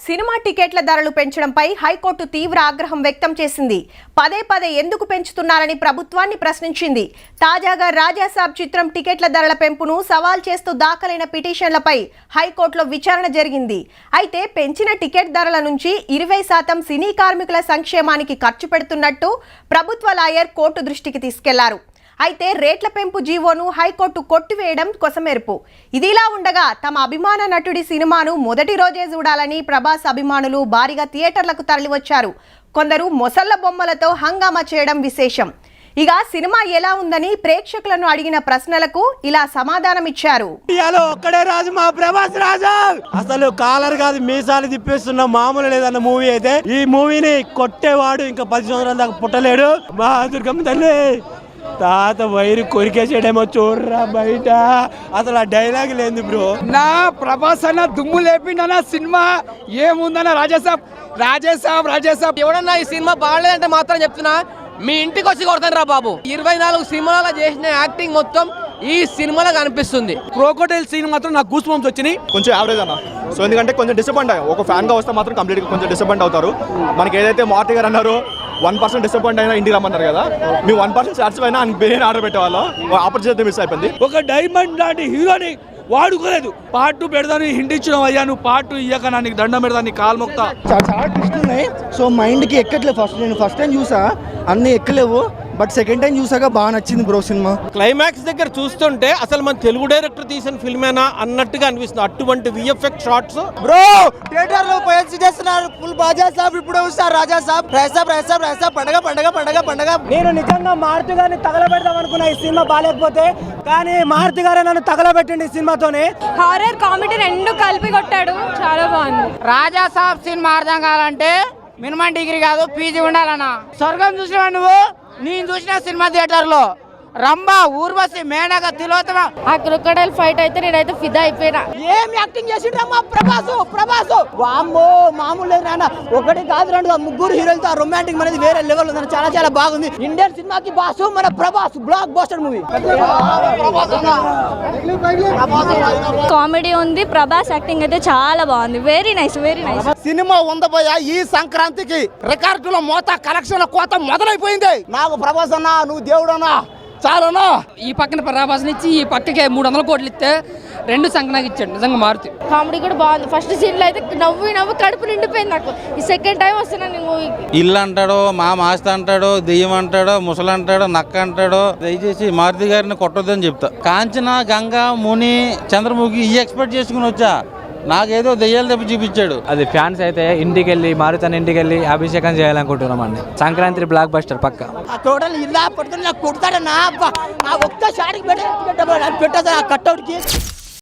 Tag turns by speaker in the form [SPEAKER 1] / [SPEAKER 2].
[SPEAKER 1] Cinema టికెట్ల ధరలు పెంచడంపై high court తీవ్ర ఆగ్రహం వ్యక్తం చేసింది. పదే పదే ఎందుకు పెంచుతున్నారని ప్రభుత్వాన్ని ప్రశ్నించింది. తాజాగా రాజాసాబ్ చిత్రం టికెట్ల ధరల పెంపును సవాల్ చేస్తూ దాఖలైన పిటిషన్లపై హైకోర్టులో విచారణ జరిగింది. అయితే పెంచిన టికెట్ ధరల నుంచి 20% సినీ కార్మికుల సంక్షేమానికి ఖర్చు పెడుతున్నట్టు ప్రభుత్వ లాయర్ కోర్టు దృష్టికి తీసుకెళ్లారు. అయితే రేట్ల పెంపు జీవోను హైకోర్టు కొట్టివేయడం కొసమెరుపు. ఇదిలా ఉండగా తమ అభిమాన నటుడి సినిమాను మొదటి రోజే చూడాలని ప్రభాస్ అభిమానులు భారీగా థియేటర్లకు తరలివచ్చారు. కొందరు మొసళ్ల బొమ్మలతో హంగామా చేయడం విశేషం. ఇక సినిమా ఎలా ఉందని ప్రేక్షకులను అడిగిన ప్రశ్నలకు ఇలా సమాధానమిచ్చారు.
[SPEAKER 2] ఒక్కడే రాజు మా ప్రభాస్ రాజు, అసలు కాలర్ కాదు మీసాలు తిప్పేస్తున్న మామూలు లేదన్న మూవీ అయితే ఈ మూవీని కొట్టేవాడు ఇంకా 10 సంవత్సరాల దాకా పుట్టలేడు. మా దుర్గమ్మ తల్లి తాత వైరు కొరికేసేడేమో చూడరా బయట. అసలు ఆ డైలాగ్ లేదు బ్రో.
[SPEAKER 3] నా ప్రభాస్ అన్న దుమ్ము లేపిండన్న సినిమా ఏముందన్న రాజాసాబ్
[SPEAKER 4] ఎవడన్నా ఈ సినిమా బాగలేదంటే మాత్రం చెప్తున్నా మీ ఇంటికి వచ్చి కొడతాను రా బాబు. 24 సినిమాలలో చేసిన యాక్టింగ్ మొత్తం ఈ సినిమాలో కనిపిస్తుంది.
[SPEAKER 3] క్రోకోడైల్ సీన్ మాత్రం నాకు గూస్ బంప్స్ వచ్చినాయి.
[SPEAKER 5] కొంచెం యావరేజ్ అన్న. సో ఎందుకంటే కొంచెం డిసప్పాయింట్ అయ్యాం. ఒక ఫ్యాన్ గా వస్తే మాత్రం కంప్లీట్గా కొంచెం డిసప్పాయింట్ అవుతారు. మనకి ఏదైతే మార్తి గారు అన్నారు 1% డిసప్పాయింట్ అయినా ఇంటికి రమ్మన్నారు కదా, మేము 1% సాటిస్ఫై అయినా బిర్యానీ ఆర్డర్ పెట్టేవాళ్ళం. ఆపర్చునిటీ మిస్ అయిపోయింది.
[SPEAKER 3] ఒక డైమండ్ లాంటి హీరోని వాడుకోలేదు. పార్ట్ 2 పెడదాని హింట్ ఇచ్చిన అయ్యా, నువ్వు పార్ట్ 2 ఇయ్యక నాకు దండం పెడదాన్ని కాలు మొక్తా.
[SPEAKER 6] చాలా ట్విస్ట్ ఉన్నాయి. సో మైండ్కి ఎక్కట్లేదు. నేను ఫస్ట్ టైం చూసా, అన్నీ ఎక్కలేవు. బట్ సెకండ్ టైం చూసాక బాగా నచ్చింది బ్రో సినిమా.
[SPEAKER 2] క్లైమాక్స్ దగ్గర చూస్తుంటే అసలు మన తెలుగు డైరెక్టర్ తీసిన ఫిల్మేనా అన్నట్టుగా అనిపిస్తుంది. అటువంటి విఎఫ్ఎక్స్ షాట్స్
[SPEAKER 6] బ్రో థియేటర్ లో పోయి చేస్తున్నారు. ఫుల్ రాజాసాబ్ ఇప్పుడే వస్తారు. రాజాసాబ్ పండగ. నేను నిజంగా మారుతి గారిని తగలబెడదాం అనుకున్నా ఈ సినిమా బాగాలేకపోతే, కానీ మారుతి గారే నన్ను తగలబెట్టండి ఈ సినిమాతోనే.
[SPEAKER 7] హారర్ కామెడీ రెండు కలిపి కొట్టాడు, చాలా బాగుంది.
[SPEAKER 4] రాజాసాబ్ సినిమా అర్థం కావాలంటే మినిమం డిగ్రీ కాదు పీజీ ఉండాలన్నా. స్వర్గం చూసినా నువ్వు? నేను చూసిన సినిమా థియేటర్ లో రంభా, ఊర్వశి, మేనక, తిలోత్తమ.
[SPEAKER 7] ఆ క్రొకడైల్ ఫైట్ అయితే నేనైతే ఫిదా అయిపోయినా.
[SPEAKER 4] ఏం యాక్టింగ్ చేసిండ్రమ్మా ప్రభాస్.
[SPEAKER 6] వామ్మో మామూలు లేదు నాన్న. ఒకటి కాదు రెండు ముగ్గురు హీరోలతో రొమాంటిక్ అనేది వేరే లెవెల్ ఉంది. చాలా బాగుంది. ఇండియన్ సినిమాకి బాసు మన Prabhas block buster movie.
[SPEAKER 7] Comedy ఉంది, ప్రభాస్ యాక్టింగ్ అయితే చాలా బాగుంది. Very nice.
[SPEAKER 6] సినిమా ఉందపోయా ఈ సంక్రాంతికి రికార్డుల మోత కలెక్షన్ కోత మొదలైపోయింది. నాకు ప్రభాస్ అన్నా, నువ్వు దేవుడు అన్నా చాలనా.
[SPEAKER 8] ఈ పక్కన ప్రభాస్ ఇచ్చి ఈ పక్కకి 300 కోట్లు ఇస్తే 2 సంఖ్యకి ఇచ్చాడు. నిజంగా మారుతి
[SPEAKER 7] కామెడీ కూడా బాగుంది. ఫస్ట్ సీన్ లో అయితే నవ్వు కడుపు నిండిపోయింది నాకు. ఈ సెకండ్ టైం వస్తున్నాను మూవీకి.
[SPEAKER 9] ఇల్లు అంటాడో, మా మాస్త అంటాడో, దెయ్యం అంటాడో, ముసలు అంటాడో, నక్క అంటాడో. దయచేసి మారుతి గారిని కొట్టొద్దని చెప్తా. కాంచన, గంగా, ముని, చంద్రముఖి ఈ ఎక్స్పెక్ట్ చేసుకుని వచ్చా. నాకేదో దెయ్యాలు తెప్పి చూపించాడు.
[SPEAKER 10] అది ఫ్యాన్స్ అయితే ఇంటికి వెళ్ళి మారుతాను ఇంటికి వెళ్ళి అభిషేకం చేయాలనుకుంటున్నామండి. సంక్రాంతి బ్లాక్ బస్టర్ పక్క.
[SPEAKER 6] టోటల్ ఇలా పట్టుకుని నాకు కొడతాడన్నా. ఒక్క షాట్కి పెట్టా కట్అవుట్కి.